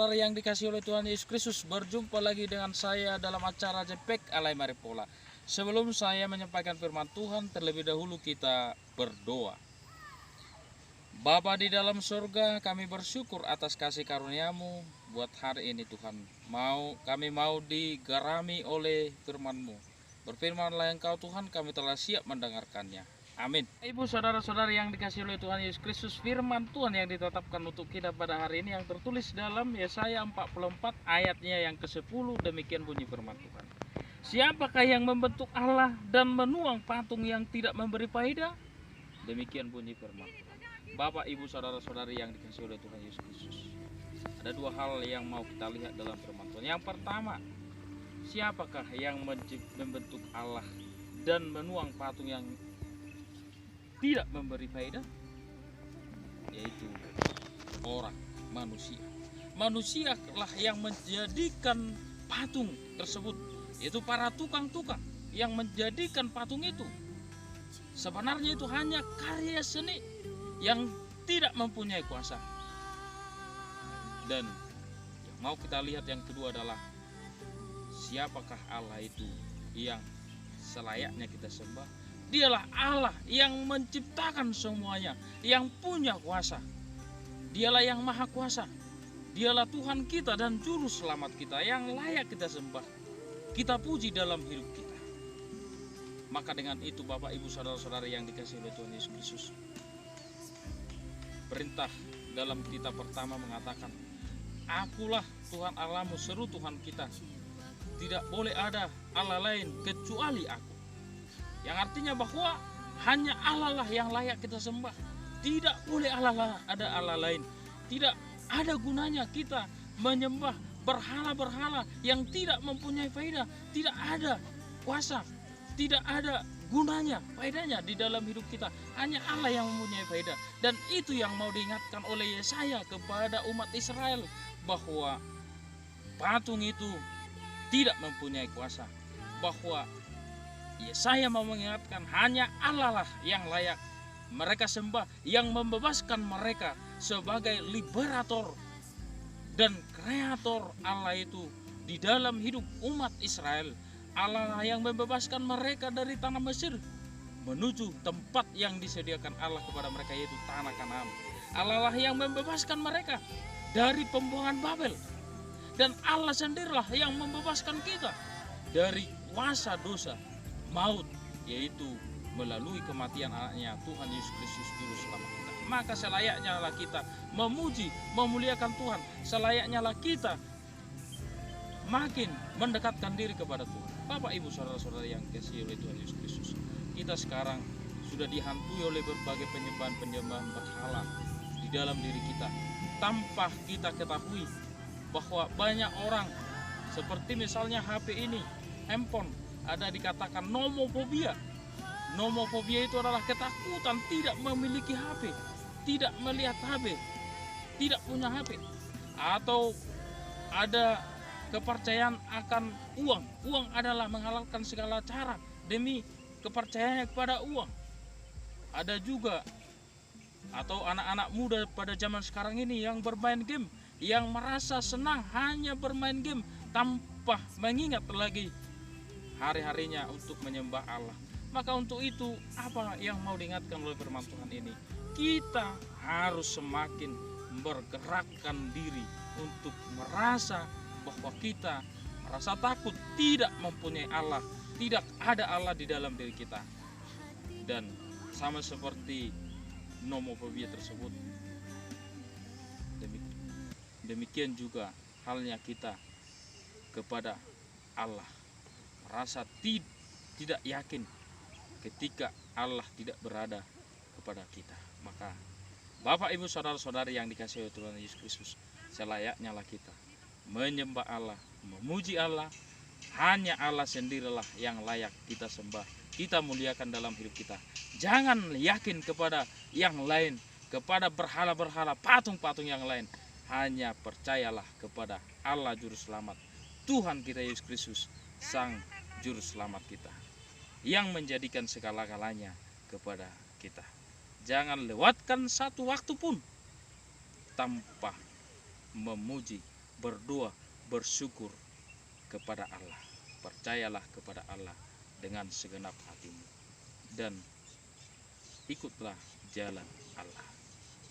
saudara-saudara yang dikasihi oleh Tuhan Yesus Kristus, berjumpa lagi dengan saya dalam acara Jepek Alai Maripola. Sebelum saya menyampaikan firman Tuhan, terlebih dahulu kita berdoa. Bapa di dalam surga, kami bersyukur atas kasih karunia-Mu buat hari ini Tuhan. Kami mau digarami oleh firman-Mu. Berfirmanlah Engkau Tuhan, kami telah siap mendengarkannya. Amin. Ibu saudara-saudara yang dikasihi oleh Tuhan Yesus Kristus, firman Tuhan yang ditetapkan untuk kita pada hari ini yang tertulis dalam Yesaya 44 ayatnya yang ke-10, demikian bunyi firman Tuhan. Siapakah yang membentuk Allah dan menuang patung yang tidak memberi faedah? Demikian bunyi firman Tuhan. Bapak, Ibu, saudara-saudari yang dikasihi oleh Tuhan Yesus Kristus, ada dua hal yang mau kita lihat dalam firman Tuhan. Yang pertama, siapakah yang membentuk Allah dan menuang patung yang tidak memberi faedah? Yaitu orang, manusia. Manusialah yang menjadikan patung tersebut, yaitu para tukang-tukang yang menjadikan patung itu. Sebenarnya itu hanya karya seni yang tidak mempunyai kuasa. Dan yang mau kita lihat yang kedua adalah siapakah Allah itu yang selayaknya kita sembah. Dialah Allah yang menciptakan semuanya, yang punya kuasa. Dialah yang maha kuasa. Dialah Tuhan kita dan juru selamat kita yang layak kita sembah, kita puji dalam hidup kita. Maka dengan itu Bapak, Ibu, saudara-saudara yang dikasihi oleh Tuhan Yesus Kristus, perintah dalam kitab pertama mengatakan, Akulah Tuhan Allahmu, seru Tuhan kita. Tidak boleh ada Allah lain kecuali Aku. Yang artinya bahwa hanya Allah lah yang layak kita sembah. Tidak boleh ada Allah lain. Tidak ada gunanya kita menyembah berhala-berhala yang tidak mempunyai faedah. Tidak ada kuasa, tidak ada gunanya, faedahnya di dalam hidup kita. Hanya Allah yang mempunyai faedah. Dan itu yang mau diingatkan oleh Yesaya kepada umat Israel, bahwa patung itu tidak mempunyai kuasa. Bahwa Yesaya mau mengingatkan hanya Allah lah yang layak mereka sembah, yang membebaskan mereka sebagai liberator dan kreator. Allah itu di dalam hidup umat Israel. Allah lah yang membebaskan mereka dari tanah Mesir menuju tempat yang disediakan Allah kepada mereka, yaitu tanah Kanaan. Allah lah yang membebaskan mereka dari pembuangan Babel. Dan Allah sendirilah yang membebaskan kita dari kuasa dosa maut, yaitu melalui kematian anaknya Tuhan Yesus Kristus juru selamat kita. Maka selayaknya lah kita memuji, memuliakan Tuhan. Selayaknya lah kita makin mendekatkan diri kepada Tuhan. Bapak, Ibu, saudara-saudara yang dikasihi oleh Tuhan Yesus Kristus, kita sekarang sudah dihantui oleh berbagai penyembahan-penyembahan berhala di dalam diri kita, tanpa kita ketahui bahwa banyak orang, seperti misalnya HP ini, handphone, ada dikatakan nomofobia. Nomofobia itu adalah ketakutan tidak memiliki HP, tidak melihat HP, tidak punya HP. Atau ada kepercayaan akan uang. Uang adalah menghalalkan segala cara demi kepercayaannya kepada uang. Ada juga atau anak-anak muda pada zaman sekarang ini yang bermain game, yang merasa senang hanya bermain game tanpa mengingat lagi hari-harinya untuk menyembah Allah. Maka untuk itu, apa yang mau diingatkan oleh firman Tuhan ini? Kita harus semakin bergerakkan diri untuk merasa bahwa kita merasa takut tidak mempunyai Allah, tidak ada Allah di dalam diri kita. Dan sama seperti nomofobia tersebut, demikian juga halnya kita kepada Allah, merasa tidak yakin ketika Allah tidak berada kepada kita. Maka Bapak, Ibu, saudara-saudari yang dikasihi oleh Tuhan Yesus Kristus, selayaknya lah kita menyembah Allah, memuji Allah. Hanya Allah sendirilah yang layak kita sembah, kita muliakan dalam hidup kita. Jangan yakin kepada yang lain, kepada berhala-berhala, patung-patung yang lain. Hanya percayalah kepada Allah juru selamat, Tuhan kita Yesus Kristus, Sang juru selamat kita, yang menjadikan segala-galanya kepada kita. Jangan lewatkan satu waktu pun tanpa memuji berdoa, bersyukur kepada Allah. Percayalah kepada Allah dengan segenap hatimu dan ikutlah jalan Allah.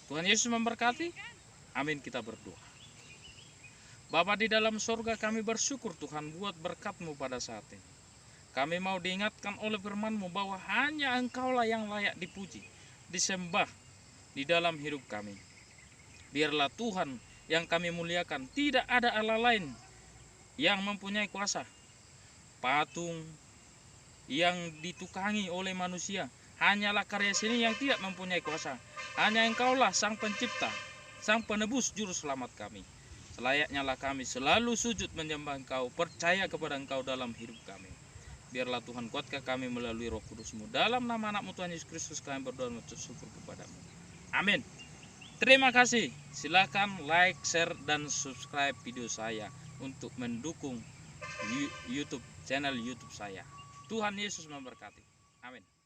Tuhan Yesus memberkati. Amin. Kita berdoa. Bapa di dalam surga, kami bersyukur Tuhan buat berkat-Mu pada saat ini. Kami mau diingatkan oleh firman-Mu bahwa hanya Engkaulah yang layak dipuji, disembah di dalam hidup kami. Biarlah Tuhan yang kami muliakan, tidak ada Allah lain yang mempunyai kuasa. Patung yang ditukangi oleh manusia hanyalah karya seni yang tidak mempunyai kuasa. Hanya Engkaulah Sang Pencipta, Sang Penebus, Juru Selamat kami. Selayaknya lah kami selalu sujud menyembah Engkau, percaya kepada Engkau dalam hidup kami. Biarlah Tuhan kuatkan kami melalui Roh Kudus-Mu. Dalam nama anak-Mu Tuhan Yesus Kristus kami berdoa dan bersyukur kepada-Mu. Amin. Terima kasih. Silakan like, share, dan subscribe video saya untuk mendukung YouTube channel YouTube saya. Tuhan Yesus memberkati. Amin.